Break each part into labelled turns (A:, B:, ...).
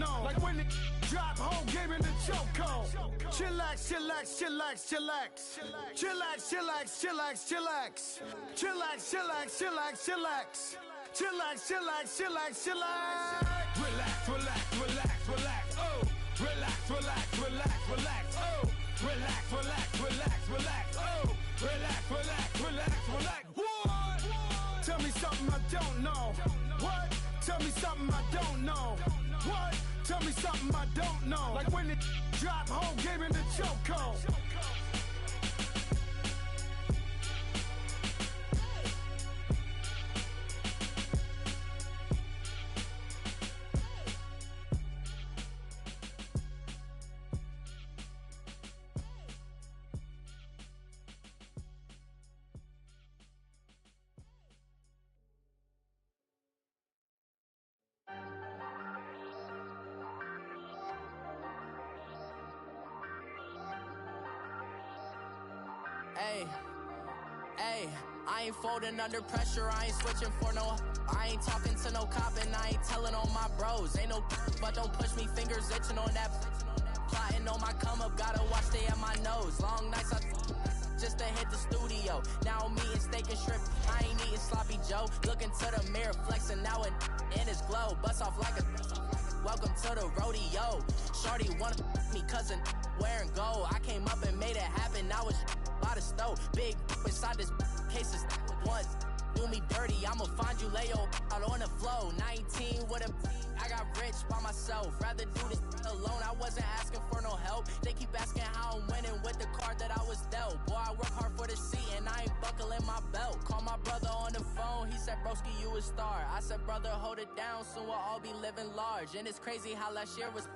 A: know. Like when it drop, whole game in the chokehold. Chillax, chillax, chillax, chillax. Chillax, chillax, chillax, chillax. Chillax, chillax, chillax, chillax. Chillax, chillax, chillax, chillax. Relax, relax, relax, relax. Oh, relax, relax, relax, relax. Oh, relax, relax, relax, relax. Oh, relax, relax, relax, relax. What? Tell me something I don't know. What? Tell me something I don't know. What? Tell me something I don't know. Like when it drop, whole game in the chokehold.
B: Hey, I ain't folding under pressure, I ain't switching for no. I ain't talking to no cop and I ain't telling on my bros. Ain't no but don't push me, fingers itching on that. Plotting on my come up, gotta watch stay at my nose. Long nights I just to hit the studio. Now I'm eating steak and shrimp, I ain't eating sloppy Joe. Looking to the mirror, flexing now and in his glow. Bust off like a welcome to the rodeo. Shorty wanna me cousin wearing gold. I came up and made it happen, now it's by the stove. Big inside this case is once do me dirty, I'ma find you lay your out on the flow. 19 with a I got rich by myself, rather do this alone. I wasn't asking for no help, they keep asking how I'm winning with the card that I was dealt. Boy, I work hard for the seat and I ain't buckling my belt. Call my brother on the phone, he said broski you a star. I said brother hold it down, soon we'll all be living large. And it's crazy how last year was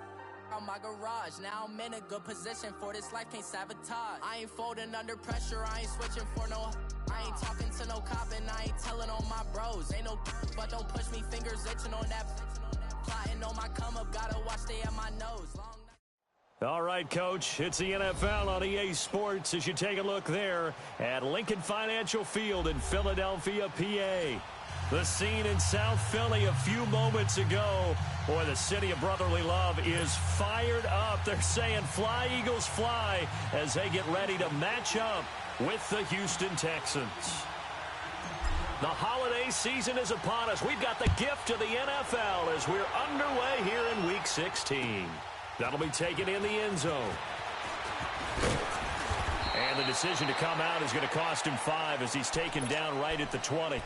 B: on my garage. Now I'm in a good position for this life, can't sabotage. I ain't folding under pressure, I ain't switching for no. I ain't talking to no cop and I ain't telling on my bros. Ain't no but don't push me, fingers itching on that. Plotting on my come up, gotta watch stay at my nose.
C: All right, Coach, it's the NFL on EA Sports as you take a look there at Lincoln Financial Field in Philadelphia, PA. The scene in South Philly a few moments ago. Boy, the city of brotherly love is fired up. They're saying fly, Eagles, fly as they get ready to match up with the Houston Texans. The holiday season is upon us. We've got the gift of the NFL as we're underway here in Week 16. That'll be taken in the end zone. And the decision to come out is going to cost him 5 as he's taken down right at the 20.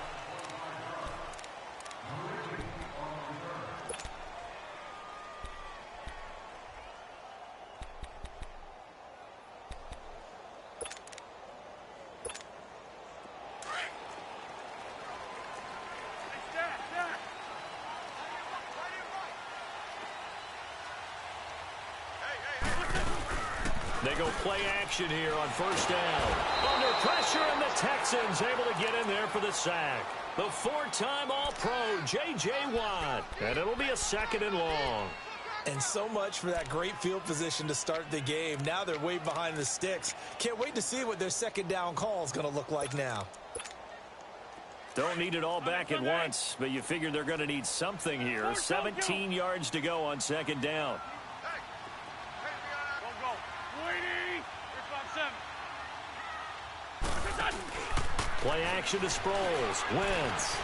C: They go play action here on first down. Under pressure, and the Texans able to get in there for the sack. The 4-time All-Pro, J.J. Watt. And it'll be a 2nd and long.
D: And so much for that great field position to start the game. Now they're way behind the sticks. Can't wait to see what their 2nd down call is going to look like now.
C: Don't need it all back at once, but you figure they're going to need something here. 17 yards to go on 2nd down. Play action to Sproles. Wentz.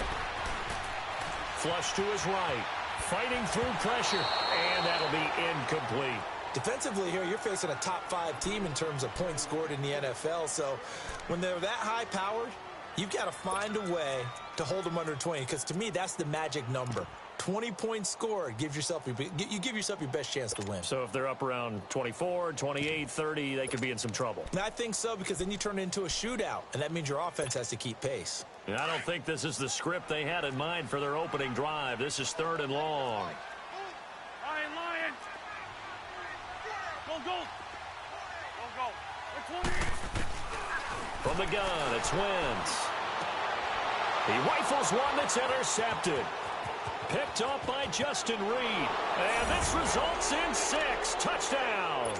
C: Flush to his right. Fighting through pressure. And that'll be incomplete.
D: Defensively here, you're facing a top 5 team in terms of points scored in the NFL. So when they're that high-powered, you've got to find a way to hold them under 20. Because to me, that's the magic number. 20 points scored, you give yourself your best chance to win.
C: So if they're up around 24, 28, 30, they could be in some trouble.
D: And I think so, because then you turn it into a shootout, and that means your offense has to keep pace.
C: And I don't think this is the script they had in mind for their opening drive. This is 3rd and long.
E: Lion. Go.
C: From the gun, it's Wentz. He rifles one that's intercepted. Picked up by Justin Reed. And this results in 6. Touchdown.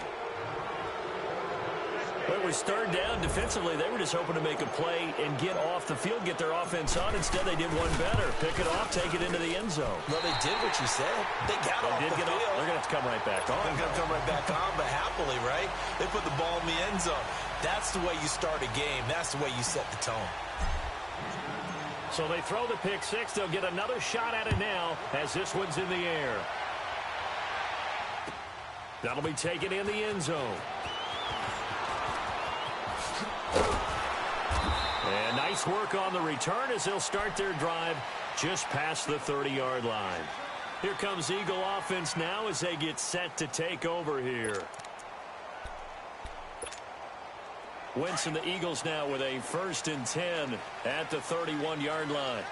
C: It was third down. Defensively, they were just hoping to make a play and get off the field, get their offense on. Instead, they did one better. Pick it off, take it into the end zone.
D: Well, they did what you said. They got off the field.
C: They're going to have to come right back on.
D: They're going to come right back on, but happily, right? They put the ball in the end zone. That's the way you start a game. That's the way you set the tone.
C: So they throw the pick six. They'll get another shot at it now as this one's in the air. That'll be taken in the end zone. And nice work on the return as they'll start their drive just past the 30-yard line. Here comes Eagle offense now as they get set to take over here. Wentz and the Eagles now with a 1st and 10 at the 31-yard line.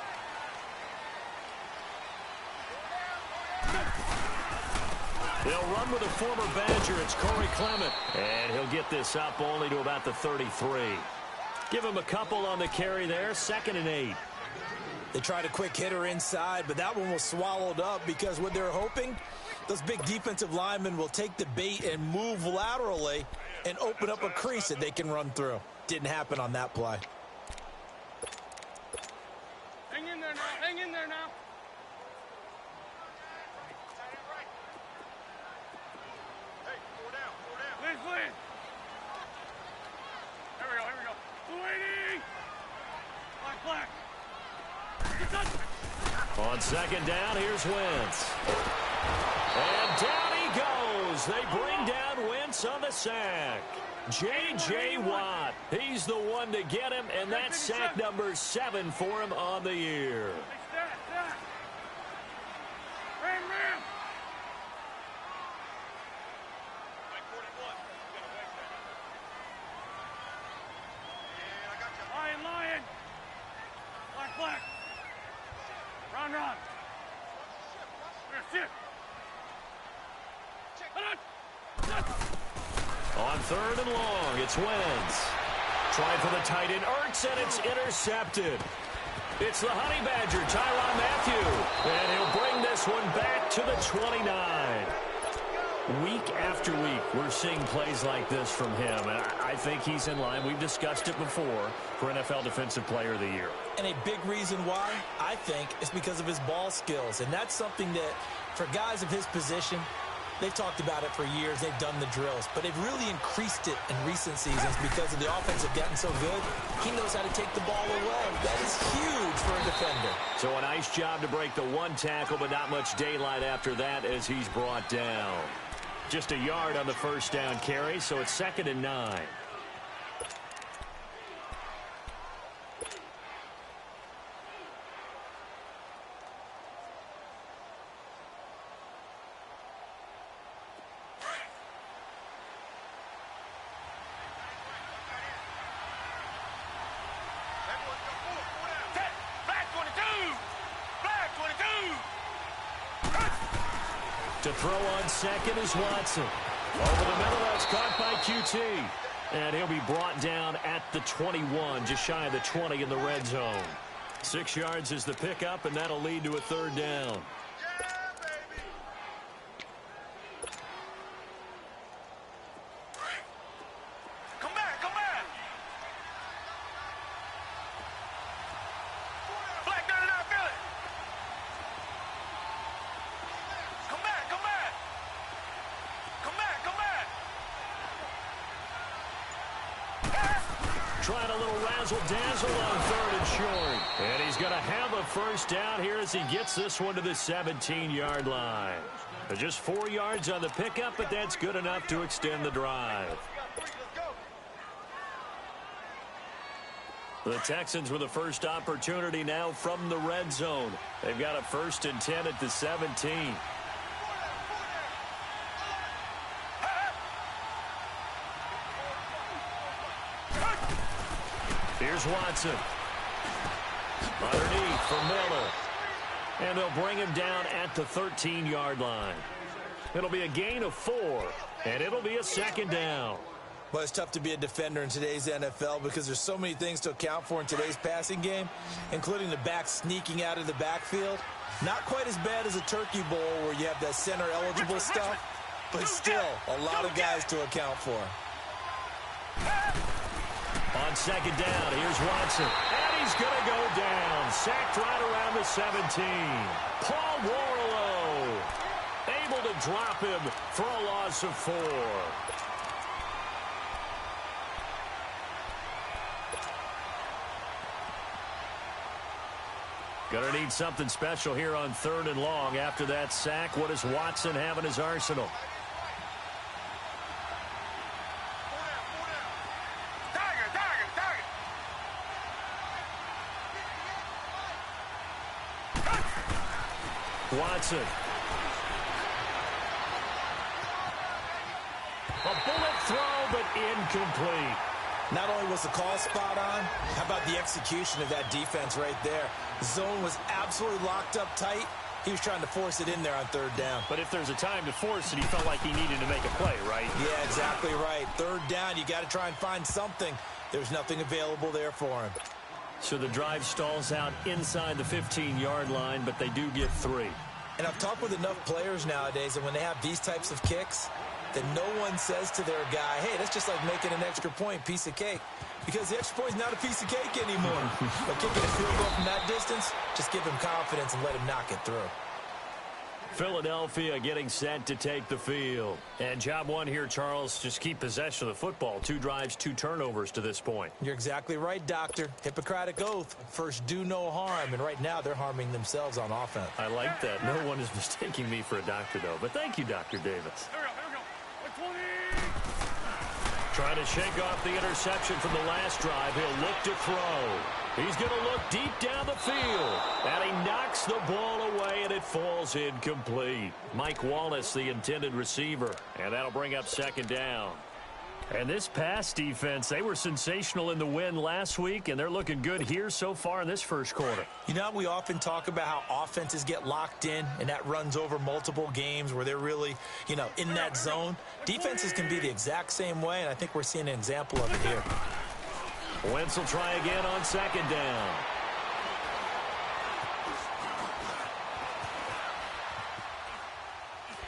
C: They'll run with a former Badger. It's Corey Clement. And he'll get this up only to about the 33. Give him a couple on the carry there. 2nd and 8.
D: They tried a quick hitter inside, but that one was swallowed up because what they're hoping, those big defensive linemen will take the bait and move laterally and open up a crease that they can run through. Didn't happen on that play.
E: Hang in there now. Hang in there now. Hey, 4 down. 4 down. Liz. Here we go. 280. Black.
C: On 2nd down, here's Wentz. And down he goes. They bring down Wentz on the sack. J.J. Watt. He's the one to get him, and that's sack number 7 for him on the year.
E: Lion. Black. Run. Shift.
C: On 3rd and long, it's Wentz. Trying for the tight end, Ertz, and it's intercepted. It's the Honey Badger, Tyrann Mathieu, and he'll bring this one back to the 29. Week after week, we're seeing plays like this from him, and I think he's in line. We've discussed it before for NFL Defensive Player of the Year.
D: And a big reason why, I think, is because of his ball skills. And that's something that, for guys of his position, they've talked about it for years. They've done the drills. But they've really increased it in recent seasons because of the offense have gotten so good. He knows how to take the ball away. That is huge for a defender.
C: So a nice job to break the one tackle, but not much daylight after that as he's brought down. Just a yard on the 1st down carry, so it's 2nd and 9. To throw on 2nd is Watson. Over the middle, that's caught by QT. And he'll be brought down at the 21, just shy of the 20 in the red zone. 6 yards is the pickup, and that'll lead to a 3rd down. Trying a little razzle-dazzle on 3rd and short. And he's going to have a 1st down here as he gets this one to the 17-yard line. Just 4 yards on the pickup, but that's good enough to extend the drive. The Texans with the first opportunity now from the red zone. They've got a 1st and 10 at the 17. Here's Watson. Underneath for Miller. And they'll bring him down at the 13-yard line. It'll be a gain of 4, and it'll be a 2nd down.
D: Well, it's tough to be a defender in today's NFL because there's so many things to account for in today's passing game, including the back sneaking out of the backfield. Not quite as bad as a turkey bowl where you have that center-eligible stuff, but still a lot of guys to account for.
C: On second down, here's Watson. And he's going to go down. Sacked right around the 17. Paul Warlow able to drop him for a loss of 4. Going to need something special here on 3rd and long. After that sack, what does Watson have in his arsenal? Watson. A bullet throw, but incomplete.
D: Not only was the call spot on, how about the execution of that defense right there? Zone was absolutely locked up tight. He was trying to force it in there on 3rd down.
C: But if there's a time to force it, he felt like he needed to make a play, right?
D: Yeah, exactly right. 3rd down, you got to try and find something. There's nothing available there for him.
C: So the drive stalls out inside the 15-yard line, but they do get 3.
D: And I've talked with enough players nowadays, and when they have these types of kicks, that no one says to their guy, hey, that's just like making an extra point, piece of cake. Because the extra point is not a piece of cake anymore. But kicking a field goal from that distance, just give him confidence and let him knock it through.
C: Philadelphia getting set to take the field. And job one here, Charles, just keep possession of the football. 2 drives, 2 turnovers to this point.
D: You're exactly right, Doctor. Hippocratic oath. First, do no harm. And right now, they're harming themselves on offense.
C: I like that. No one is mistaking me for a doctor, though. But thank you, Dr. Davis.
E: Here we go. 20.
C: Trying to shake off the interception from the last drive. He'll look to throw. He's going to look deep down the field. And he knocks the ball away, and it falls incomplete. Mike Wallace, the intended receiver. And that'll bring up 2nd down. And this pass defense, they were sensational in the win last week, and they're looking good here so far in this first quarter.
D: You know, we often talk about how offenses get locked in, and that runs over multiple games where they're really, in that zone. Defenses can be the exact same way, and I think we're seeing an example of it here.
C: Wentz will try again on 2nd down.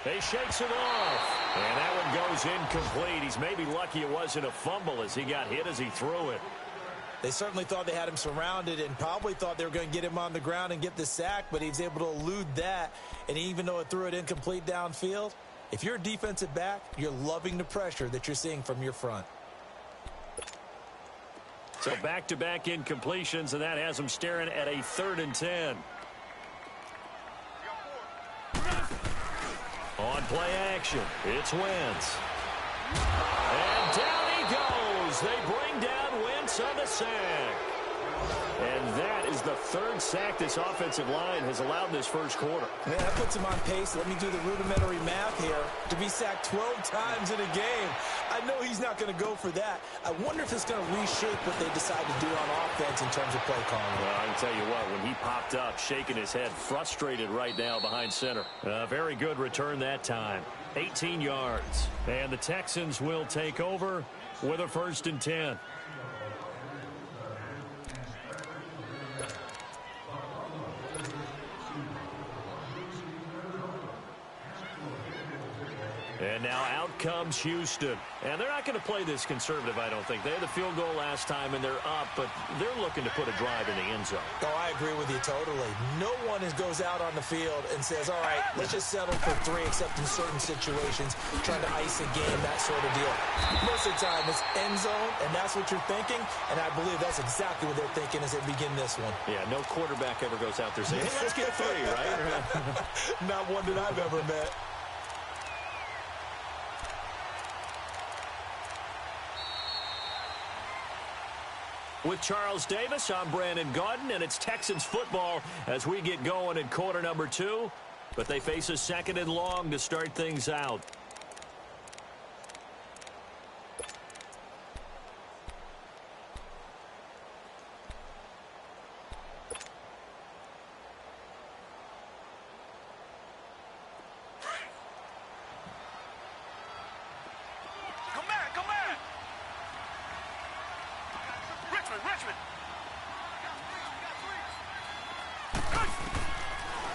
C: He shakes it off. And that one goes incomplete. He's maybe lucky it wasn't a fumble as he got hit as he threw it.
D: They certainly thought they had him surrounded and probably thought they were going to get him on the ground and get the sack, but he was able to elude that. And even though it threw it incomplete downfield, if you're a defensive back, you're loving the pressure that you're seeing from your front.
C: So back-to-back incompletions, and that has him staring at a 3rd and 10. On play action, it's Wentz. And down he goes. They bring down Wentz on the sack. And that is the 3rd sack this offensive line has allowed this first quarter.
D: Yeah, that puts him on pace. Let me do the rudimentary math here. To be sacked 12 times in a game, I know he's not going to go for that. I wonder if it's going to reshape what they decide to do on offense in terms of play calling.
C: Well, I can tell you what, when he popped up, shaking his head, frustrated right now behind center. Very good return that time. 18 yards. And the Texans will take over with a 1st and 10. And now out comes Houston. And they're not going to play this conservative, I don't think. They had the field goal last time, and they're up, but they're looking to put a drive in the end zone.
D: Oh, I agree with you totally. No one goes out on the field and says, all right, let's just settle for 3, except in certain situations, trying to ice a game, that sort of deal. Most of the time, it's end zone, and that's what you're thinking, and I believe that's exactly what they're thinking as they begin this one.
C: Yeah, no quarterback ever goes out there saying, hey, let's get 3, right?
D: Not one that I've ever met.
C: With Charles Davis, I'm Brandon Gaudin, and it's Texans football as we get going in quarter number 2. But they face a 2nd and long to start things out.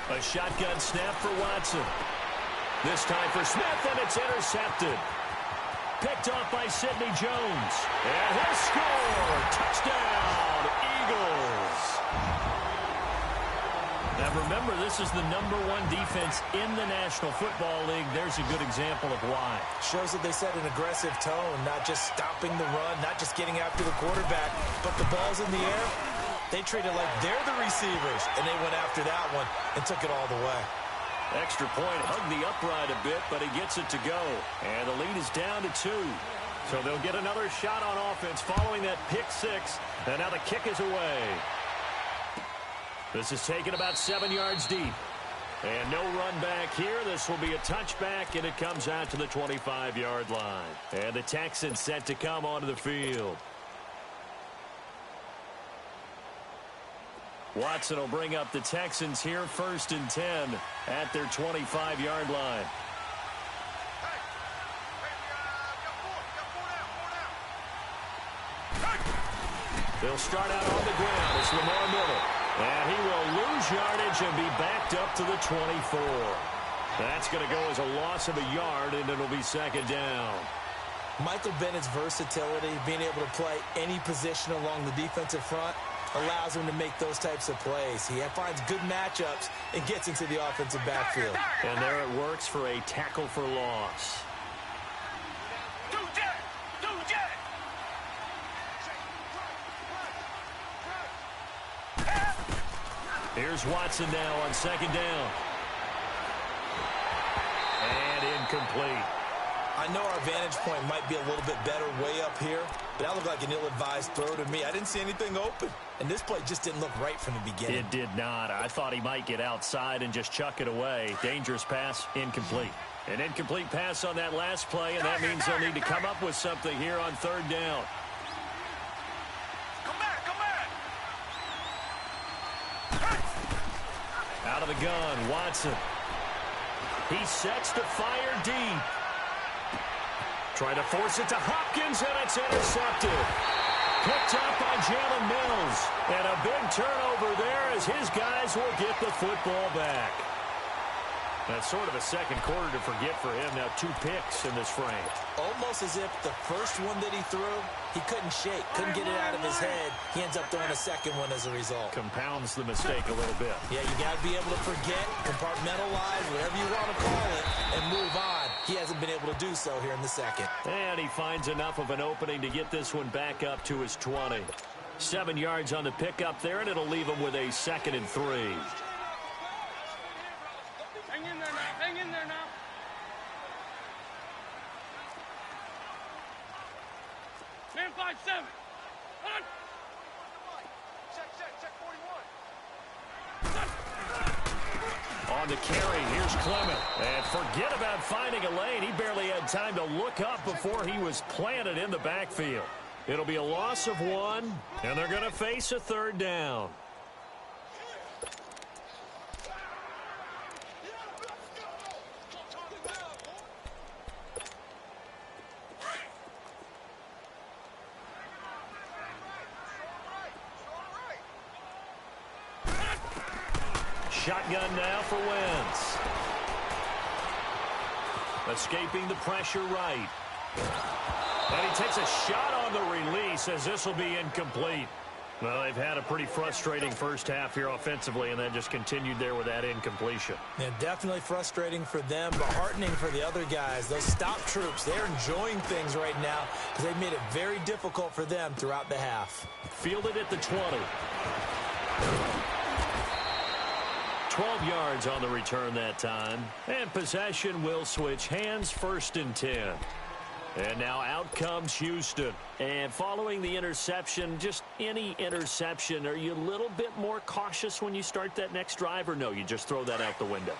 C: A shotgun snap for Watson. This time for Smith, and it's intercepted. picked off by Sidney Jones. And he'll score. Touchdown, Eagles. Now remember, this is the #1 defense in the National Football League. There's a good example of why.
D: Shows that they set an aggressive tone, not just stopping the run, not just getting after the quarterback, but the ball's in the air. They treat it like they're the receivers, and they went after that one and took it all the way.
C: Extra point, hugged the upright a bit, but he gets it to go. And the lead is down to 2. So they'll get another shot on offense following that pick 6. And now the kick is away. This is taken about 7 yards deep. And no run back here. This will be a touchback, and it comes out to the 25-yard line. And the Texans set to come onto the field. Watson will bring up the Texans here, 1st and 10 at their 25-yard line. They'll start out on the ground. It's Lamar Miller. And he will lose yardage and be backed up to the 24. That's going to go as a loss of a yard, and it'll be 2nd down.
D: Michael Bennett's versatility, being able to play any position along the defensive front, allows him to make those types of plays. He finds good matchups and gets into the offensive backfield.
C: And there it works for a tackle for loss. Here's Watson now on 2nd down. And incomplete.
D: I know our vantage point might be a little bit better way up here, but that looked like an ill-advised throw to me. I didn't see anything open, and this play just didn't look right from the beginning.
C: It did not. I thought he might get outside and just chuck it away. Dangerous pass, incomplete. An incomplete pass on that last play, and that means they'll need to come up with something here on 3rd down. Out of the gun, Watson. He sets to fire deep. Trying to force it to Hopkins, and it's intercepted. Picked up by Jalen Mills. And a big turnover there as his guys will get the football back. That's sort of a second quarter to forget for him. Now 2 picks in this frame.
D: Almost as if the first one that he threw, he couldn't shake, couldn't get it out of his head. He ends up throwing a second one as a result.
C: Compounds the mistake a little bit.
D: Yeah, you got to be able to forget, compartmentalize, whatever you want to call it, and move on. He hasn't been able to do so here in the second.
C: And he finds enough of an opening to get this one back up to his 20. 7 yards on the pickup there, and it'll leave him with a 2nd and 3.
E: Hang in there now. Man 5-7. On. Check 41.
C: On the carry, here's Clement. And forget about finding a lane. He barely had time to look up before he was planted in the backfield. It'll be a loss of 1, and they're going to face a 3rd down. Shotgun now for Wentz. Escaping the pressure right. And he takes a shot on the release as this will be incomplete. Well, they've had a pretty frustrating first half here offensively, and then just continued there with that incompletion.
D: Yeah, definitely frustrating for them, but heartening for the other guys. Those stop troops, they're enjoying things right now because they've made it very difficult for them throughout the half.
C: Fielded at the 20. 12 yards on the return that time. And possession will switch hands, 1st and 10. And now out comes Houston. And following the interception, just any interception, are you a little bit more cautious when you start that next drive, or no, you just throw that out the window?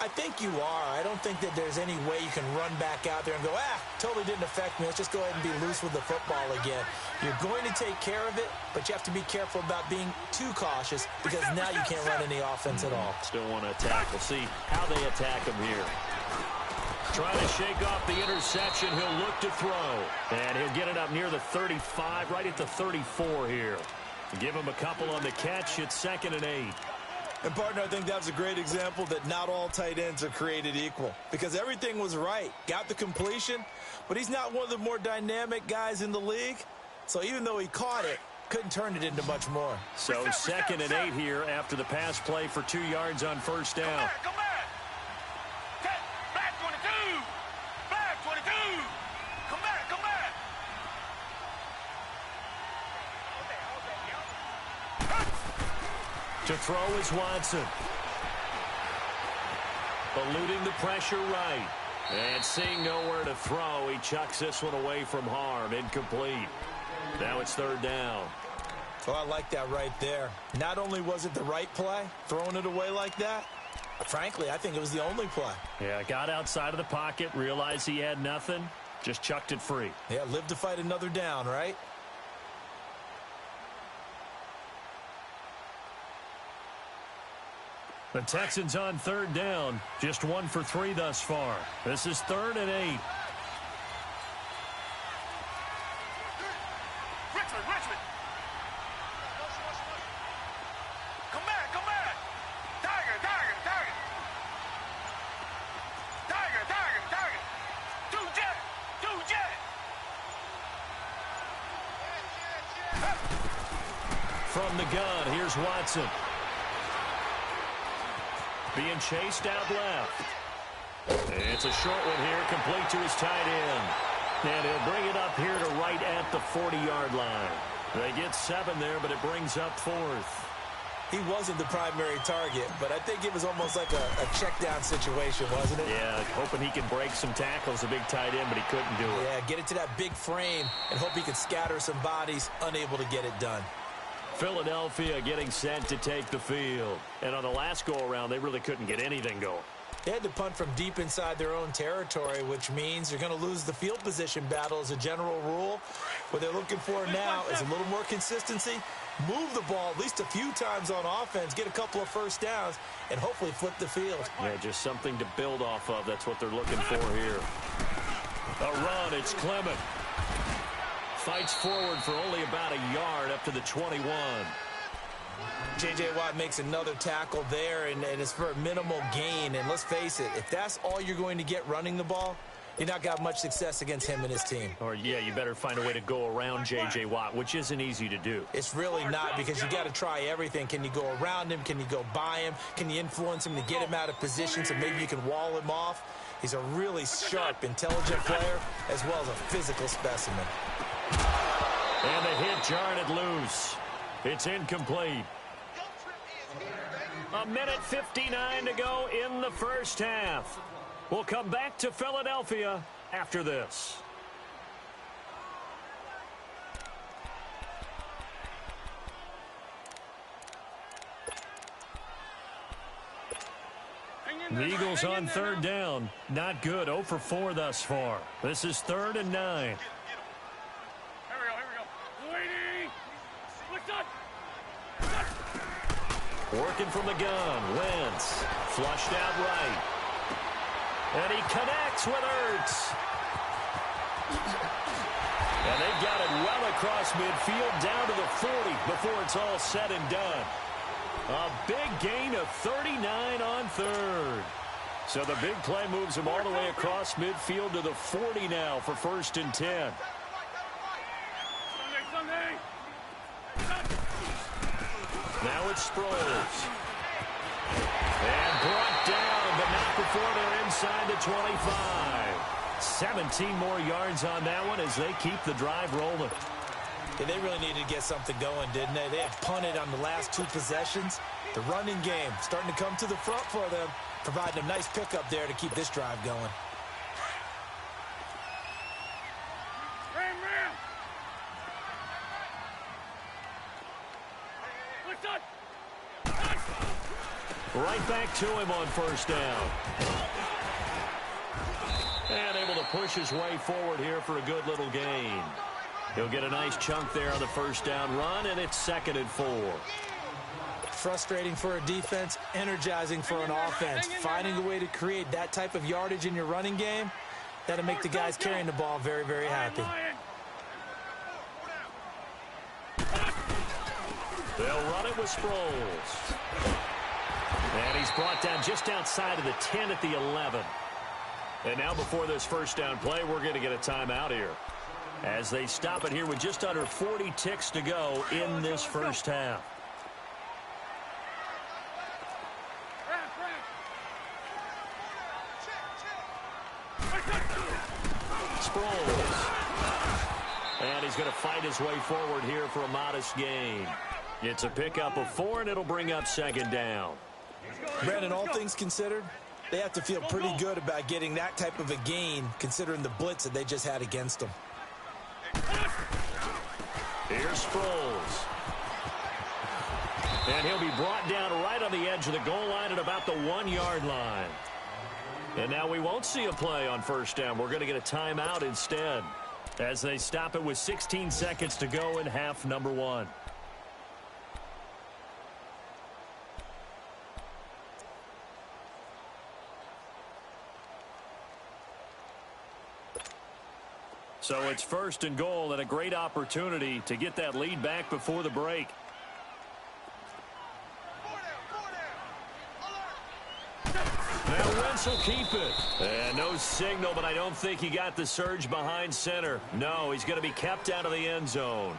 D: I think you are. I don't think that there's any way you can run back out there and go, totally didn't affect me. Let's just go ahead and be loose with the football again. You're going to take care of it, but you have to be careful about being too cautious because now you can't run any offense at all.
C: Still want to attack. We'll see how they attack him here. Trying to shake off the interception. He'll look to throw. And he'll get it up near the 35, right at the 34 here. Give him a couple on the catch. It's 2nd and 8.
D: And, partner, I think that was a great example that not all tight ends are created equal because everything was right. Got the completion, but he's not one of the more dynamic guys in the league. So even though he caught it, couldn't turn it into much more.
C: So 2nd and 8 here after the pass play for 2 yards on first down.
E: Come back. Flag 22. Flag 22. Come back.
C: To throw is Watson. Eluding the pressure right. And seeing nowhere to throw, he chucks this one away from harm. Incomplete. Now it's 3rd down.
D: Oh, I like that right there. Not only was it the right play, throwing it away like that, frankly, I think it was the only play.
C: Yeah, got outside of the pocket, realized he had nothing, just chucked it free.
D: Yeah, live to fight another down, right?
C: The Texans on 3rd down, just 1 for 3 thus far. This is 3rd and 8.
E: Richmond. Come back. Tiger. Two jet.
C: From the gun, here's Watson. Being chased out left. It's a short one here, complete to his tight end. And he'll bring it up here to right at the 40-yard line. They get 7 there, but it brings up 4th.
D: He wasn't the primary target, but I think it was almost like a check-down situation, wasn't it?
C: Yeah, hoping he can break some tackles, a big tight end, but he couldn't do it.
D: Yeah, get it to that big frame and hope he could scatter some bodies, unable to get it done.
C: Philadelphia getting set to take the field. And on the last go-around, they really couldn't get anything going.
D: They had to punt from deep inside their own territory, which means you're going to lose the field position battle as a general rule. What they're looking for now is a little more consistency, move the ball at least a few times on offense, get a couple of first downs, and hopefully flip the field.
C: Yeah, just something to build off of. That's what they're looking for here. A run, it's Clement. Fights forward for only about a yard up to the 21.
D: J.J. Watt makes another tackle there, and it's for a minimal gain. And let's face it, if that's all you're going to get running the ball, you're not got much success against him and his team.
C: Or, yeah, you better find a way to go around J.J. Watt, which isn't easy to do.
D: It's really not, because you got to try everything. Can you go around him? Can you go by him? Can you influence him to get him out of position so maybe you can wall him off? He's a really sharp, intelligent player, as well as a physical specimen.
C: And the hit jarred it loose. It's incomplete. 1:59 to go in the first half. We'll come back to Philadelphia after this. The Eagles on 3rd down. Not good. 0 for 4 thus far. This is 3rd and 9.
E: Here we go. Waiting. What's up?
C: Working from the gun. Wentz. Flushed out right. And he connects with Ertz. And they got it well across midfield down to the 40 before it's all said and done. A big gain of 39 on 3rd. So the big play moves him all the way across midfield to the 40 now for 1st and 10.
E: Sunday.
C: Now it's Sproles. And brought down, but not before they're inside the 25. 17 more yards on that one as they keep the drive rolling.
D: Yeah, they really needed to get something going, didn't they? They had punted on the last 2 possessions. The running game starting to come to the front for them, providing a nice pickup there to keep this drive going.
E: Ram. What's up?
C: Right back to him on 1st down. And able to push his way forward here for a good little gain. He'll get a nice chunk there on the 1st down run, and it's 2nd and 4.
D: Frustrating for a defense, energizing for an offense. Finding a way to create that type of yardage in your running game, that'll make the guys carrying the ball very, very happy.
C: They'll run it with Sproles. And he's brought down just outside of the 10 at the 11. And now before this first down play, we're going to get a timeout here, as they stop it here with just under 40 ticks to go in this first half. Sproles. And he's going to fight his way forward here for a modest gain. It's a pickup of 4, and it'll bring up second down.
D: Brandon, all things considered, they have to feel pretty good about getting that type of a gain, considering the blitz that they just had against them.
C: Here's Sproles. And he'll be brought down right on the edge of the goal line at about the 1-yard line. And now we won't see a play on first down. We're going to get a timeout instead, as they stop it with 16 seconds to go in half number 1. So it's first and goal, and a great opportunity to get that lead back before the break. Now Wentz will keep it. And no signal, but I don't think he got the surge behind center. No, he's going to be kept out of the end zone.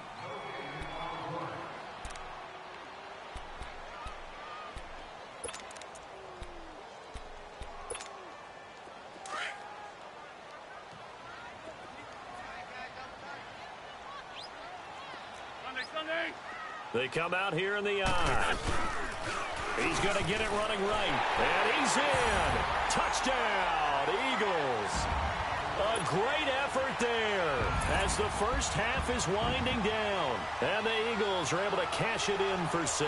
C: They come out here in the eye. He's going to get it running right. And he's in. Touchdown, Eagles. A great effort there as the first half is winding down. And the Eagles are able to cash it in for 6.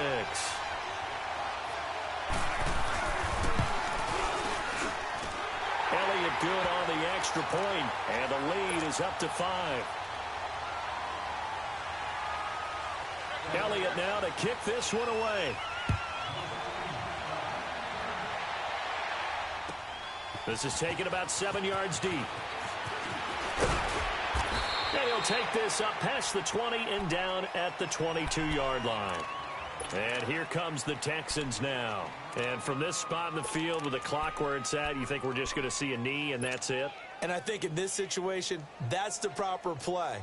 C: Elliott good on the extra point, and the lead is up to 5. Elliott now to kick this one away. This is taken about 7 yards deep. And he'll take this up past the 20 and down at the 22-yard line. And here comes the Texans now. And from this spot in the field with the clock where it's at, you think we're just going to see a knee and that's it?
D: And I think in this situation, that's the proper play.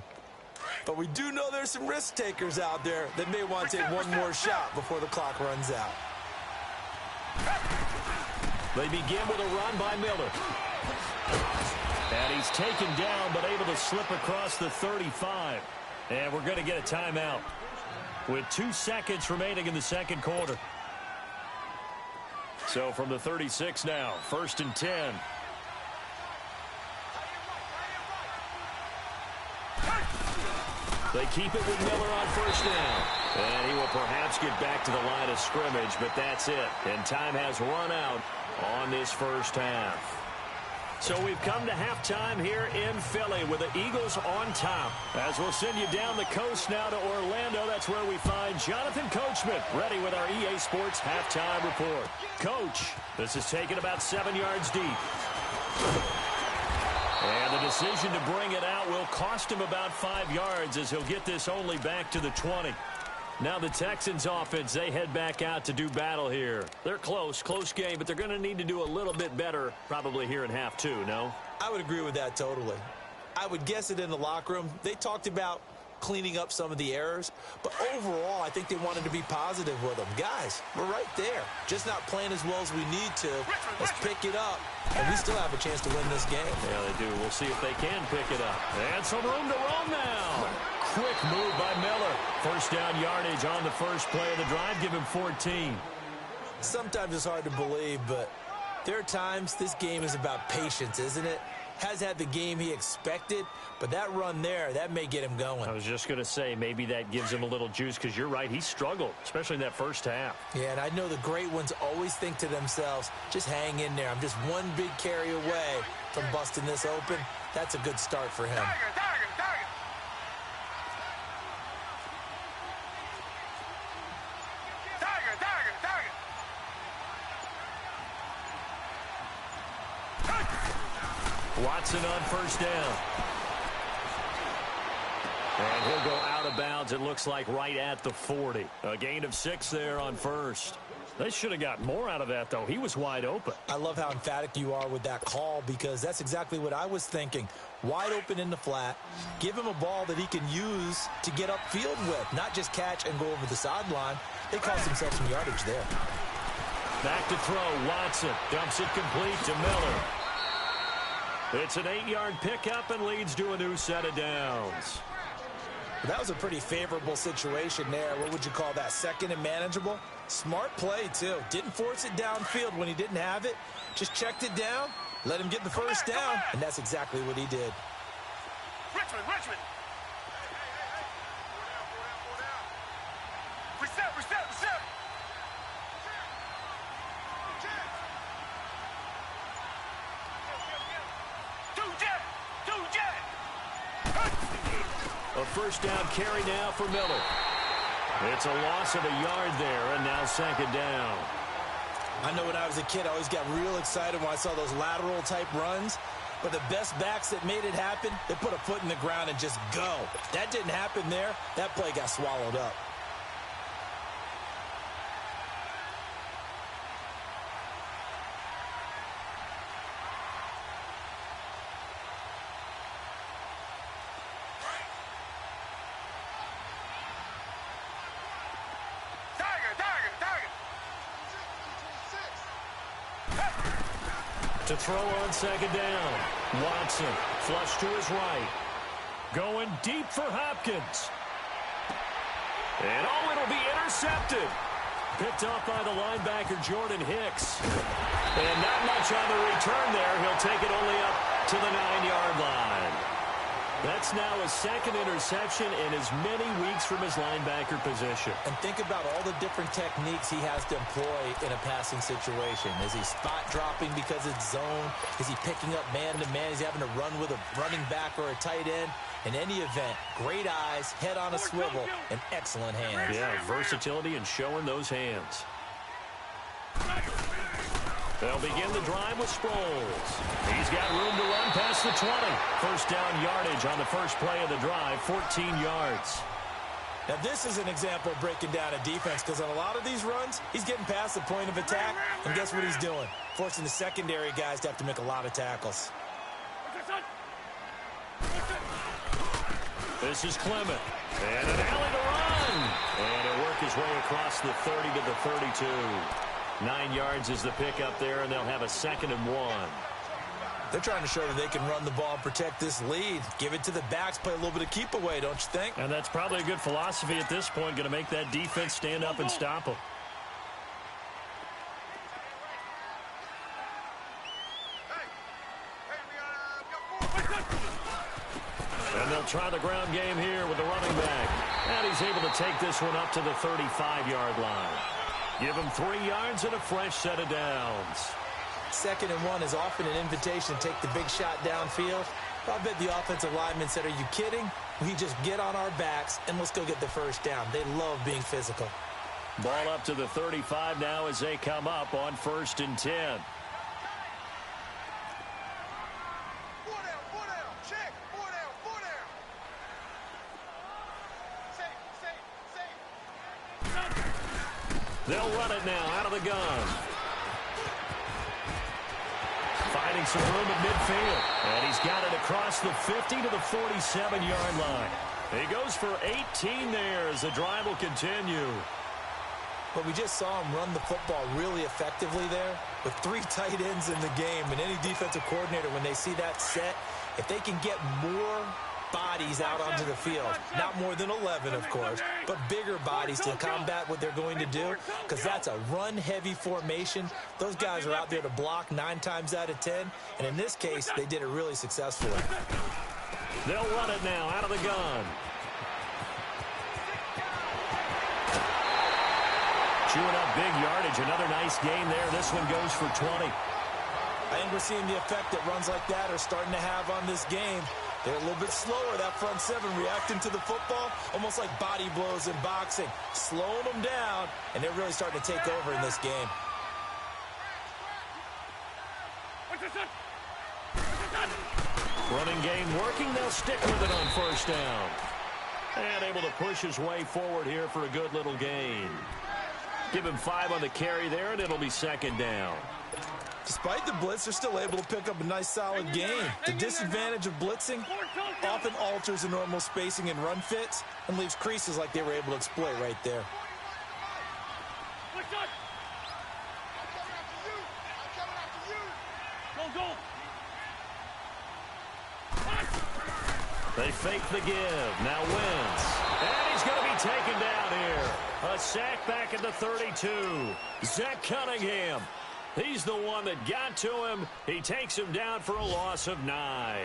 D: But we do know there's some risk takers out there that may want to take one more shot before the clock runs out.
C: They begin with a run by Miller. And he's taken down but able to slip across the 35. And we're going to get a timeout with 2 seconds remaining in the second quarter. So from the 36 now, 1st and 10. They keep it with Miller on first down. And he will perhaps get back to the line of scrimmage, but that's it. And time has run out on this first half. So we've come to halftime here in Philly with the Eagles on top. As we'll send you down the coast now to Orlando, that's where we find Jonathan Coachman ready with our EA Sports halftime report. Coach, this is taken about 7 yards deep. And the decision to bring it out will cost him about 5 yards as he'll get this only back to the 20. Now the Texans offense, they head back out to do battle here. They're close game, but they're going to need to do a little bit better probably here in half 2, no?
D: I would agree with that totally. I would guess it in the locker room. They talked about cleaning up some of the errors, but overall I think they wanted to be positive with them. Guys, we're right there. Just not playing as well as we need to. Let's pick it up, and we still have a chance to win this game.
C: Yeah, they do. We'll see if they can pick it up. And some room to roam now. Quick move by Miller. First down yardage on the first play of the drive. Give him 14.
D: Sometimes it's hard to believe, but there are times this game is about patience, isn't it? Has had the game he expected, but that run there, that may get him going.
C: I was just going to say, maybe that gives him a little juice, because you're right, he struggled, especially in that first half.
D: Yeah, and I know the great ones always think to themselves, just hang in there. I'm just one big carry away from busting this open. That's a good start for him.
C: Watson on first down. And he'll go out of bounds, it looks like, right at the 40. A gain of 6 there on first. They should have got more out of that, though. He was wide open.
D: I love how emphatic you are with that call, because that's exactly what I was thinking. Wide open in the flat. Give him a ball that he can use to get upfield with, not just catch and go over the sideline. They cost themselves some yardage there.
C: Back to throw. Watson dumps it complete to Miller. It's an 8-yard pickup and leads to a new set of downs.
D: That was a pretty favorable situation there. What would you call that? Second and manageable? Smart play, too. Didn't force it downfield when he didn't have it. Just checked it down, let him get the first down, and that's exactly what he did.
E: Richmond! Reset! Two jet!
C: A first down carry now for Miller. It's a loss of a yard there, and now second down.
D: I know when I was a kid, I always got real excited when I saw those lateral-type runs. But the best backs that made it happen, they put a foot in the ground and just go. That didn't happen there. That play got swallowed up.
C: To throw on second down. Watson, flush to his right. Going deep for Hopkins. And it'll be intercepted. Picked off by the linebacker, Jordan Hicks. And not much on the return there. He'll take it only up to the 9-yard line. That's now his second interception in as many weeks from his linebacker position.
D: And think about all the different techniques he has to employ in a passing situation. Is he spot dropping because it's zone? Is he picking up man-to-man? Is he having to run with a running back or a tight end? In any event, great eyes, head on a swivel, and excellent hands.
C: Yeah, versatility and showing those hands. They'll begin the drive with Sproles. He's got room to run past the 20. First down yardage on the first play of the drive, 14 yards.
D: Now, this is an example of breaking down a defense, because on a lot of these runs, he's getting past the point of attack, and guess what he's doing? Forcing the secondary guys to have to make a lot of tackles.
C: This is Clement. And an alley to run. And he'll work his way across the 30 to the 32. 9 yards is the pickup there, and they'll have a 2nd and 1.
D: They're trying to show that they can run the ball and protect this lead. Give it to the backs, play a little bit of keep away, don't you think?
C: And that's probably a good philosophy at this point, going to make that defense stand up and stop them. And they'll try the ground game here with the running back. And he's able to take this one up to the 35-yard line. Give him 3 yards and a fresh set of downs.
D: 2nd and 1 is often an invitation to take the big shot downfield. I bet the offensive lineman said, are you kidding? We just get on our backs and let's go get the first down. They love being physical.
C: Ball up to the 35 now as they come up on 1st and 10. They'll run it now out of the gun. Finding some room at midfield. And he's got it across the 50 to the 47-yard line. He goes for 18 there as the drive will continue.
D: But we just saw him run the football really effectively there with 3 tight ends in the game. And any defensive coordinator, when they see that set, if they can get more bodies out onto the field, not more than 11, of course, but bigger bodies to combat what they're going to do, because that's a run-heavy formation. Those guys are out there to block 9 times out of 10, and in this case, they did it really successfully.
C: They'll run it now out of the gun. Chewing up big yardage. Another nice gain there. This one goes for 20.
D: I think we're seeing the effect that runs like that are starting to have on this game. They're a little bit slower, that front 7, reacting to the football, almost like body blows in boxing, slowing them down, and they're really starting to take over in this game.
C: Running game working. They'll stick with it on 1st down. And able to push his way forward here for a good little gain. Give him 5 on the carry there, and it'll be second down.
D: Despite the blitz, they're still able to pick up a nice, solid gain. The disadvantage of blitzing often alters the normal spacing and run fits and leaves creases like they were able to exploit right there.
C: They fake the give. Now Wentz. And he's going to be taken down here. A sack back at the 32. Zach Cunningham. He's the one that got to him. He takes him down for a loss of 9.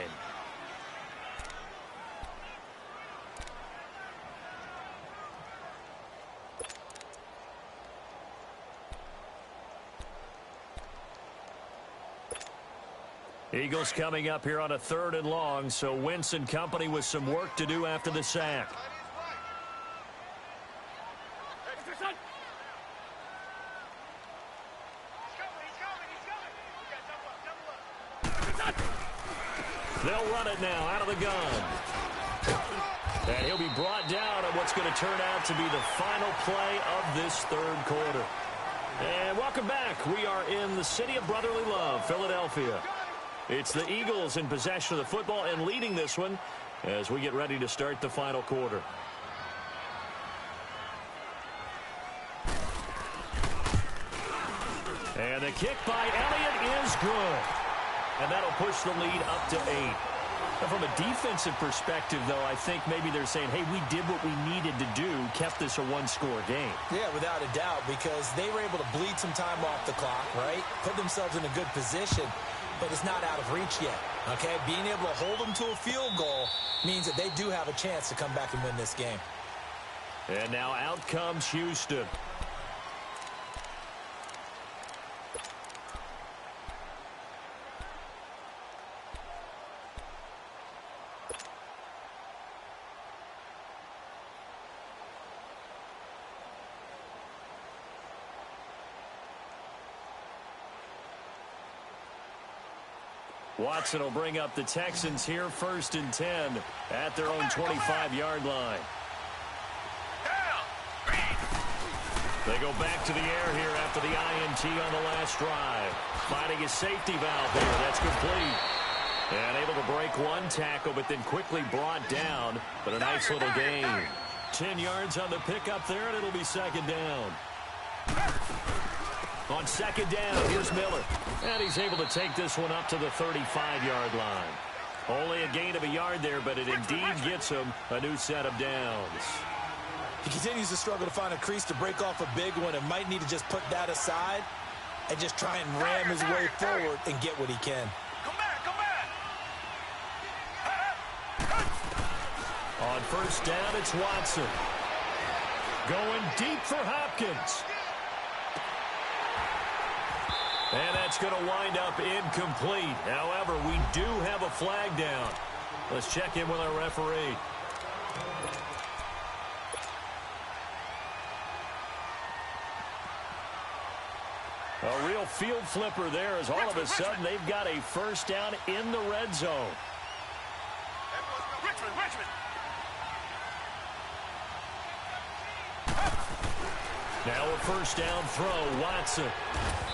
C: Eagles coming up here on a 3rd and long, so Wentz and company with some work to do after the sack. They'll run it now out of the gun. And he'll be brought down on what's going to turn out to be the final play of this 3rd quarter. And welcome back. We are in the city of brotherly love, Philadelphia. It's the Eagles in possession of the football and leading this one as we get ready to start the final quarter. And the kick by Elliott is good. And that'll push the lead up to 8. Now, from a defensive perspective, though, I think maybe they're saying, hey, we did what we needed to do, kept this a 1-score game.
D: Yeah, without a doubt, because they were able to bleed some time off the clock, right? Put themselves in a good position, but it's not out of reach yet, okay? Being able to hold them to a field goal means that they do have a chance to come back and win this game.
C: And now out comes Houston. Watson will bring up the Texans here, 1st and 10 at their own 25-yard line. They go back to the air here after the INT on the last drive. Finding a safety valve there. That's complete. And able to break one tackle, but then quickly brought down. But a nice little gain. 10 yards on the pickup there, and it'll be second down. On second down, here's Miller. And he's able to take this one up to the 35-yard line. Only a gain of a yard there, but it indeed gets him a new set of downs.
D: He continues to struggle to find a crease to break off a big one and might need to just put that aside and just try and ram his way forward and get what he can.
E: Come back, come back.
C: On first down, it's Watson. Going deep for Hopkins. And that's going to wind up incomplete. However, we do have a flag down. Let's check in with our referee. A real field flipper there as all of a sudden they've got a first down in the red zone.
E: Richmond.
C: Now a first down throw, Watson.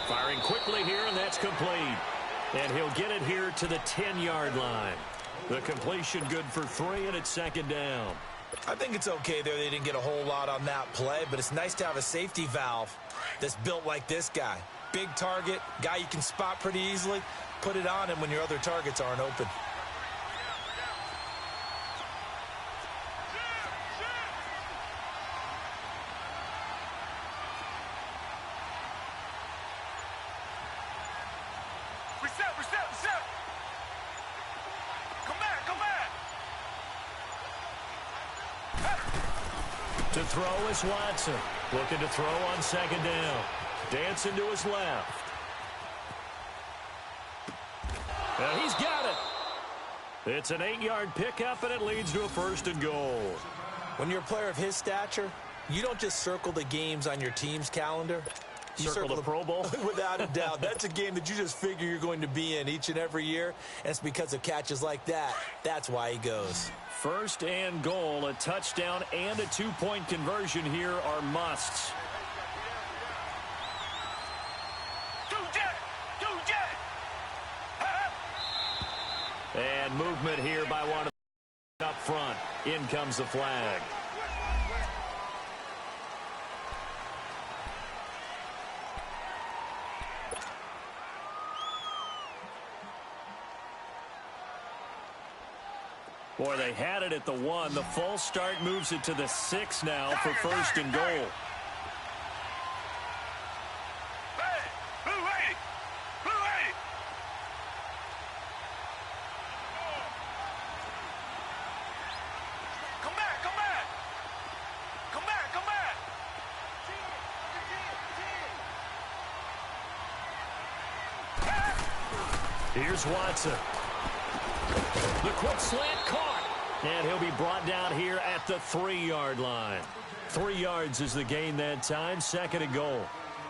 C: Firing quickly here, and that's complete. And he'll get it here to the 10-yard line. The completion good for 3, and it's second down.
D: I think it's okay there. They didn't get a whole lot on that play, but it's nice to have a safety valve that's built like this guy. Big target, guy you can spot pretty easily. Put it on him when your other targets aren't open.
E: Reset. Come back.
C: To throw is Watson. Looking to throw on second down. Dancing to his left. And he's got it. It's an 8-yard pickup, and it leads to a 1st and goal.
D: When you're a player of his stature, you don't just circle the games on your team's calendar.
C: Circle the Pro Bowl?
D: Without a doubt. That's a game that you just figure you're going to be in each and every year, and it's because of catches like that. That's why he goes.
C: First and goal, a touchdown and a 2-point conversion here are musts. And movement here by one of them up front. In comes the flag. Boy, they had it at the 1. The false start moves it to the 6 now for first and goal. Here's Watson. The quick slant caught. And he'll be brought down here at the 3-yard line. 3 yards is the gain that time. Second and goal.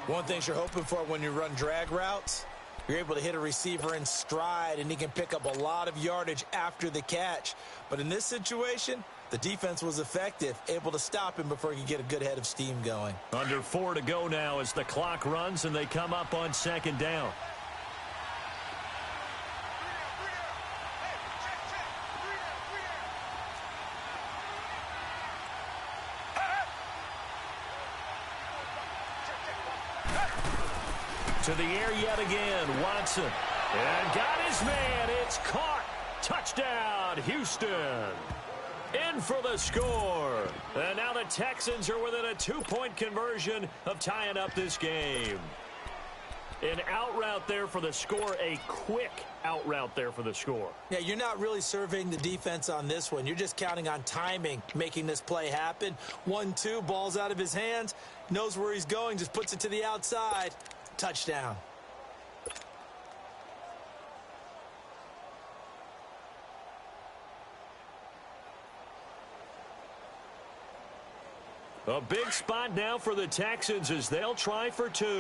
D: One thing you're hoping for when you run drag routes, you're able to hit a receiver in stride, and he can pick up a lot of yardage after the catch. But in this situation, the defense was effective, able to stop him before he could get a good head of steam going.
C: Under 4 to go now as the clock runs, and they come up on second down. To the air yet again, Watson. And got his man. It's caught. Touchdown, Houston. In for the score. And now the Texans are within a 2-point conversion of tying up this game. An out route there for the score. A quick out route there for the score.
D: Yeah, you're not really surveying the defense on this one. You're just counting on timing, making this play happen. 1-2, ball's out of his hands. Knows where he's going, just puts it to the outside. Touchdown.
C: A big spot now for the Texans as they'll try for 2.
E: We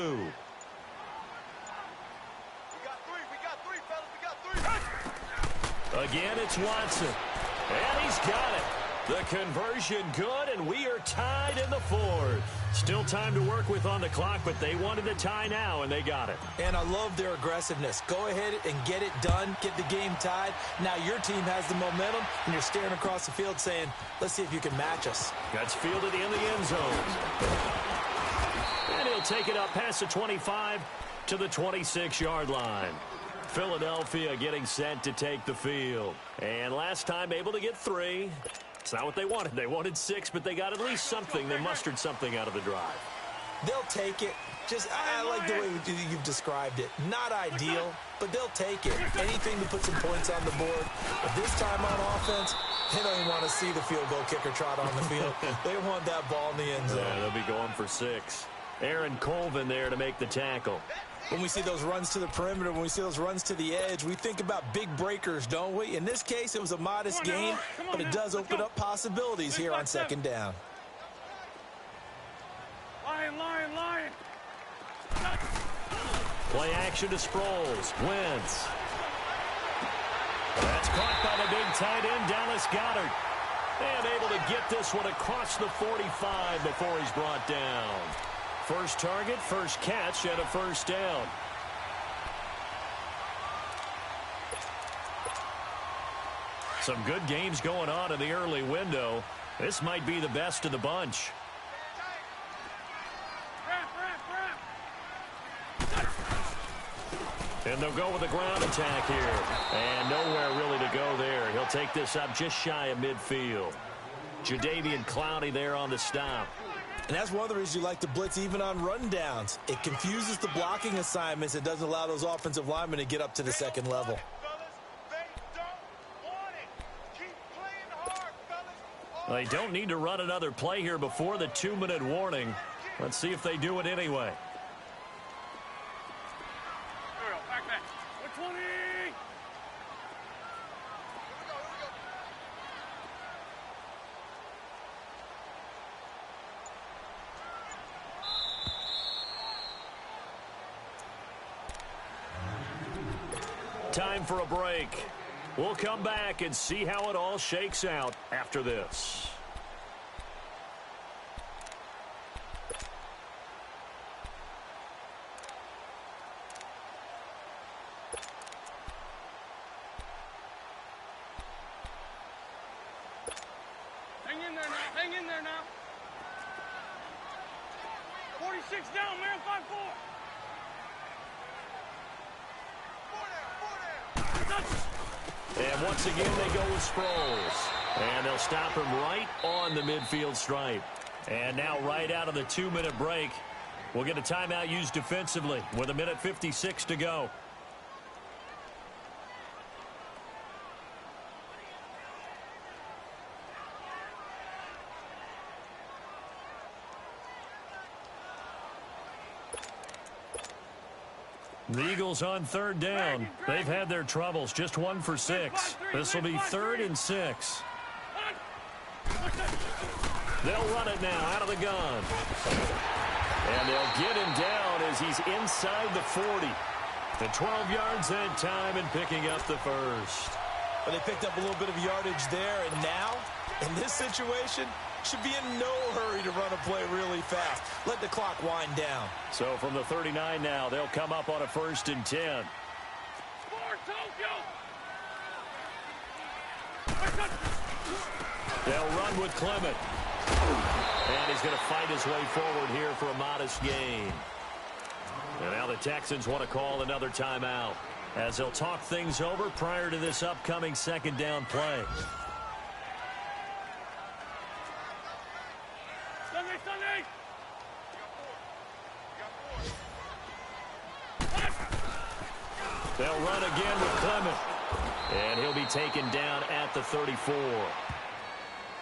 E: got three, fellas. We got 3.
C: Again, it's Watson. And he's got it. The conversion good, and we are tied in the 4th. Still time to work with on the clock, but they wanted a tie now, and they got it.
D: And I love their aggressiveness. Go ahead and get it done, get the game tied. Now your team has the momentum, and you're staring across the field saying, let's see if you can match us.
C: That's fielded in the end zone. And he'll take it up past the 25 to the 26-yard line. Philadelphia getting set to take the field. And last time able to get 3. It's not what they wanted. They wanted 6, but they got at least something. They mustered something out of the drive.
D: They'll take it. I like the way you've described it. Not ideal, but they'll take it. Anything to put some points on the board. But this time on offense, they don't even want to see the field goal kicker trot on the field. They want that ball in the end zone.
C: Yeah, they'll be going for 6. Aaron Colvin there to make the tackle.
D: When we see those runs to the perimeter, when we see those runs to the edge, we think about big breakers, don't we? In this case, it was a modest gain, but it does open up possibilities here on second down.
E: Lion.
C: Play action to Sproles. Wentz. That's caught by the big tight end, Dallas Goedert. And able to get this one across the 45 before he's brought down. First target, first catch, and a first down. Some good games going on in the early window. This might be the best of the bunch. And they'll go with a ground attack here. And nowhere really to go there. He'll take this up just shy of midfield. Jadeveon Clowney there on the stop.
D: And that's one of the reasons you like to blitz even on rundowns. It confuses the blocking assignments. It doesn't allow those offensive linemen to get up to the second level.
C: They don't need to run another play here before the 2-minute warning. Let's see if they do it anyway. time for a break. We'll come back and see how it all shakes out after this.
E: Hang in there now. Hang in there now. 46 down, man. 5-4.
C: And once again, they go with Sproles. And they'll stop him right on the midfield stripe. And now right out of the 2-minute break, we'll get a timeout used defensively with 1:56 to go. The Eagles on 3rd down. They've had their troubles, just 1 for 6. This will be 3rd and 6. They'll run it now out of the gun. And they'll get him down as he's inside the 40. The 12 yards that time and picking up the first.
D: Well, they picked up a little bit of yardage there, and now, in this situation, should be in no hurry to run a play really fast. Let the clock wind down.
C: So from the 39 now, they'll come up on a 1st and 10. They'll run with Clement. And he's going to fight his way forward here for a modest gain. And now the Texans want to call another timeout as they'll talk things over prior to this upcoming 2nd down play. They'll run again with Clement. And he'll be taken down at the 34.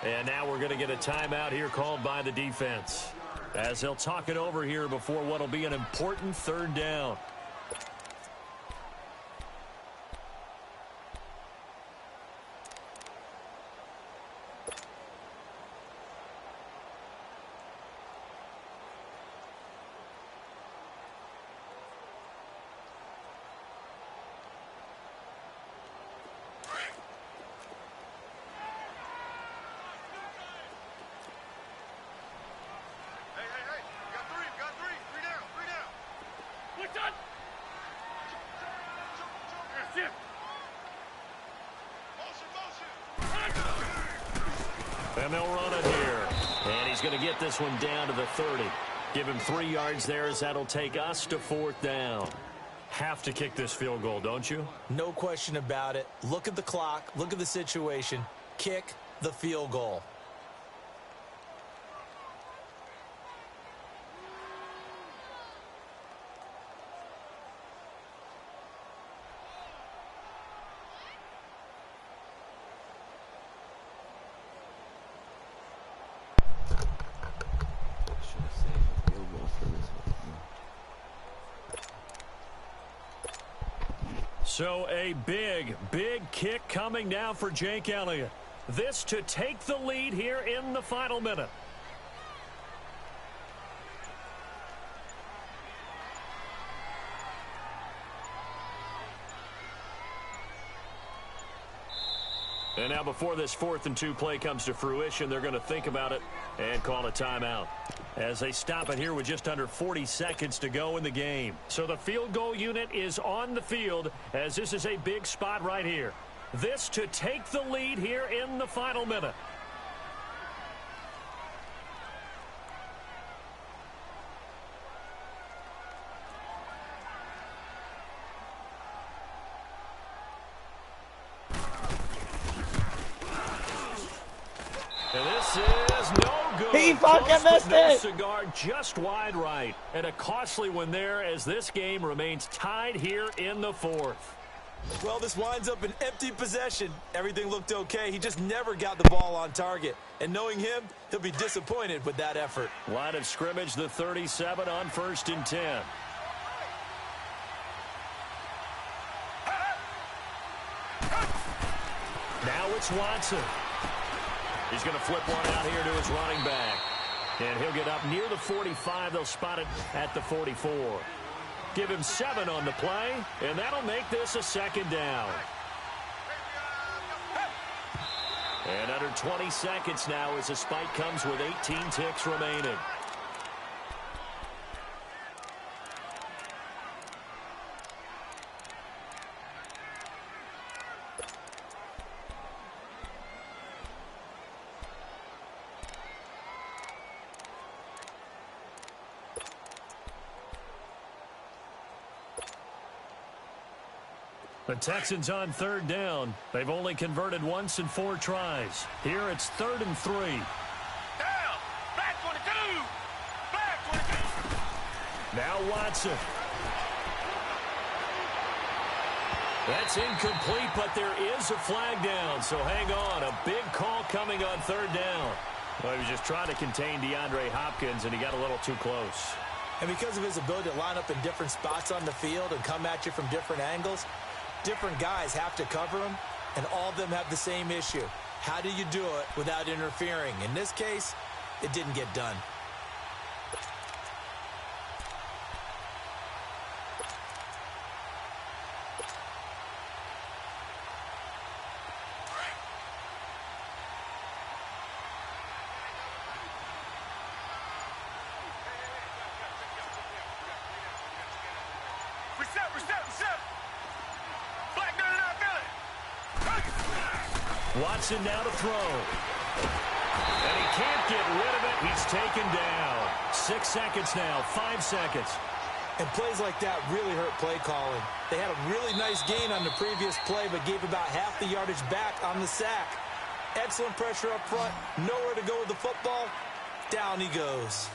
C: And now we're going to get a timeout here called by the defense as they'll talk it over here before what will be an important 3rd down. And they'll run it here. And he's going to get this one down to the 30. Give him 3 yards there as that'll take us to 4th down. Have to kick this field goal, don't you?
D: No question about it. Look at the clock. Look at the situation. Kick the field goal.
C: So a big, big kick coming now for Jake Elliott. This to take the lead here in the final minute. And now before this 4th and 2 play comes to fruition, they're going to think about it and call a timeout as they stop it here with just under 40 seconds to go in the game. So the field goal unit is on the field as this is a big spot right here. This to take the lead here in the final minute. And this is no good.
F: He fucking missed it.
C: Cigar just wide right. And a costly one there as this game remains tied here in the 4th.
D: Well, this winds up an empty possession. Everything looked okay. He just never got the ball on target. And knowing him, he'll be disappointed with that effort.
C: Line of scrimmage, the 37 on 1st and 10. Now it's Watson. He's going to flip one out here to his running back. And he'll get up near the 45. They'll spot it at the 44. Give him 7 on the play, and that'll make this a second down. And under 20 seconds now as the spike comes with 18 ticks remaining. The Texans on 3rd down. They've only converted once in 4 tries. Here it's 3rd and 3.
E: Down! Back 22! Back 22!
C: Now Watson. That's incomplete, but there is a flag down, so hang on. A big call coming on 3rd down. Well, he was just trying to contain DeAndre Hopkins, and he got a little too close.
D: And because of his ability to line up in different spots on the field and come at you from different angles, different guys have to cover him, and all of them have the same issue. How do you do it without interfering? In this case, it didn't get done.
E: Reset. Black down and
C: Watson now to throw. And he can't get rid of it. He's taken down. 6 seconds now, 5 seconds.
D: And plays like that really hurt play calling. They had a really nice gain on the previous play, but gave about half the yardage back on the sack. Excellent pressure up front. Nowhere to go with the football. Down he goes.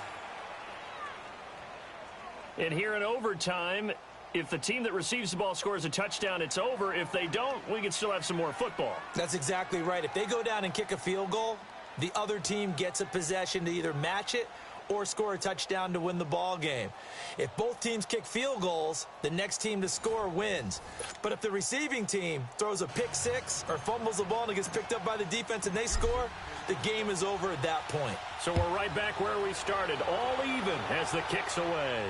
C: And here in overtime, if the team that receives the ball scores a touchdown, it's over. If they don't, we can still have some more football.
D: That's exactly right. If they go down and kick a field goal, the other team gets a possession to either match it or score a touchdown to win the ball game. If both teams kick field goals, the next team to score wins. But if the receiving team throws a pick six or fumbles the ball and it gets picked up by the defense and they score, the game is over at that point.
C: So we're right back where we started, all even as the kick's away.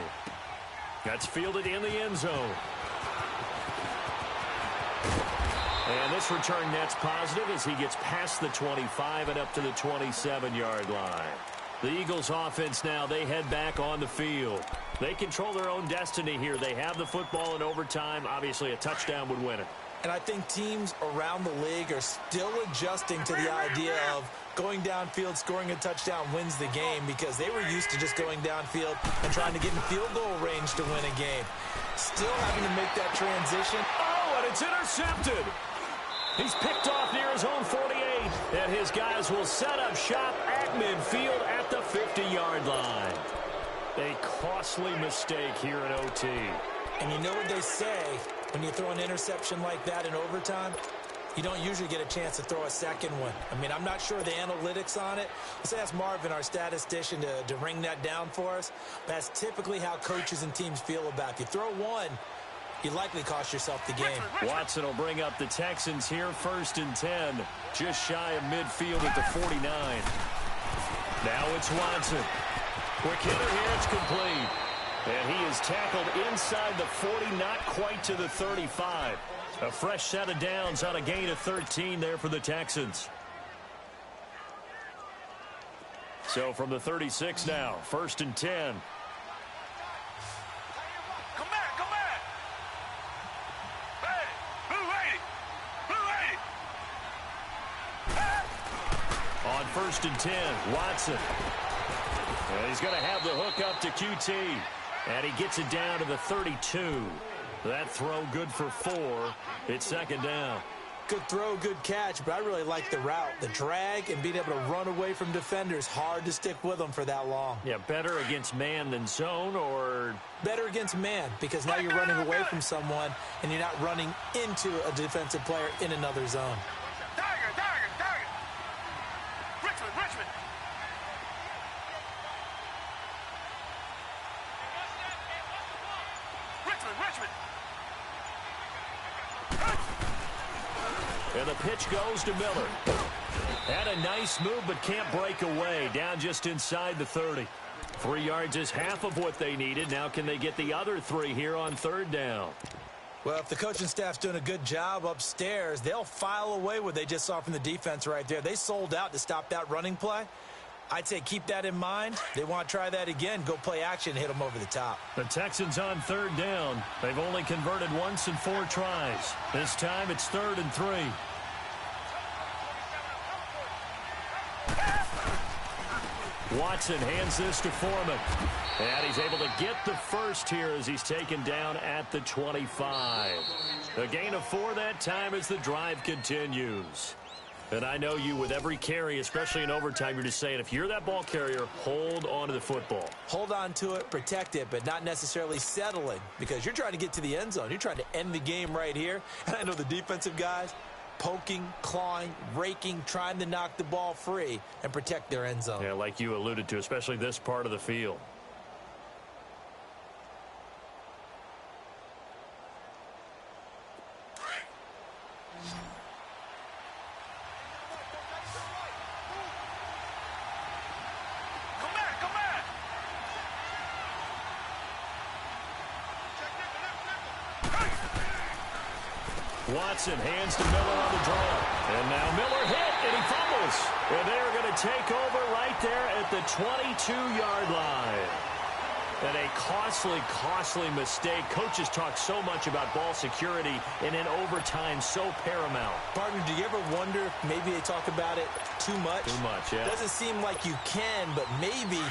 C: That's fielded in the end zone. And this return net's positive as he gets past the 25 and up to the 27-yard line. The Eagles offense now, they head back on the field. They control their own destiny here. They have the football in overtime. Obviously, a touchdown would win it.
D: And I think teams around the league are still adjusting to the idea of going downfield, scoring a touchdown wins the game, because they were used to just going downfield and trying to get in field goal range to win a game. Still having to make that transition.
C: Oh, and it's intercepted. He's picked off near his own 48, and his guys will set up shop at midfield at the 50-yard line. A costly mistake here in OT.
D: And you know what they say, when you throw an interception like that in overtime, you don't usually get a chance to throw a second one. I mean, I'm not sure the analytics on it. Let's ask Marvin, our statistician, to ring that down for us. That's typically how coaches and teams feel about it. If you throw one, you likely cost yourself the game.
C: Watson will bring up the Texans here, 1st and 10, just shy of midfield at the 49. Now it's Watson. Quick hitter here, it's complete. And he is tackled inside the 40, not quite to the 35. A fresh set of downs on a gain of 13 there for the Texans. So from the 36 now, 1st and 10.
E: Come back! Hey, blue 80!
C: On 1st and 10, Watson. And he's going to have the hook up to QT. And he gets it down to the 32. That throw good for 4. It's 2nd down.
D: Good throw, good catch, but I really like the route. The drag and being able to run away from defenders, hard to stick with them for that long.
C: Yeah, better against man than zone, or?
D: Better against man, because now you're running away from someone and you're not running into a defensive player in another zone.
E: Tiger! Richmond!
C: And the pitch goes to Miller. Had a nice move, but can't break away. Down just inside the 30. 3 yards is half of what they needed. Now can they get the other 3 here on 3rd down?
D: Well, if the coaching staff's doing a good job upstairs, they'll file away what they just saw from the defense right there. They sold out to stop that running play. I'd say keep that in mind. They want to try that again. Go play action, hit them over the top.
C: The Texans on 3rd down. They've only converted once in 4 tries. This time it's 3rd and 3. Watson hands this to Foreman. And he's able to get the first here as he's taken down at the 25. A gain of 4 that time as the drive continues. And I know you, with every carry, especially in overtime, you're just saying, if you're that ball carrier, hold on to the football.
D: Hold on to it, protect it, but not necessarily settling, because you're trying to get to the end zone. You're trying to end the game right here. And I know the defensive guys poking, clawing, raking, trying to knock the ball free and protect their end zone.
C: Yeah, like you alluded to, especially this part of the field. Watson hands to Miller on the draw. And now Miller hit, and he fumbles. And they're going to take over right there at the 22-yard line. And a costly mistake. Coaches talk so much about ball security, and in overtime, so paramount.
D: Partner, do you ever wonder if maybe they talk about it too much?
C: Too much, yeah.
D: Doesn't seem like you can, but maybe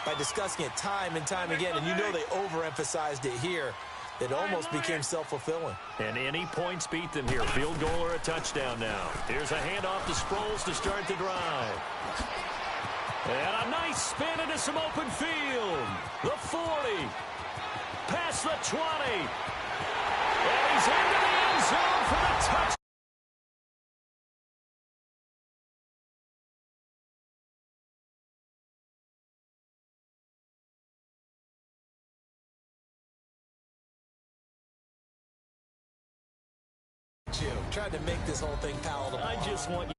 D: by discussing it time and time again, and you know they overemphasized it here, it almost became self-fulfilling.
C: And any points beat them here. Field goal or a touchdown now. Here's a handoff to Sproles to start the drive. And a nice spin into some open field. The 40. Past the 20. And he's into the end zone for the touchdown.
D: Tried to make this whole thing palatable.
C: I just want you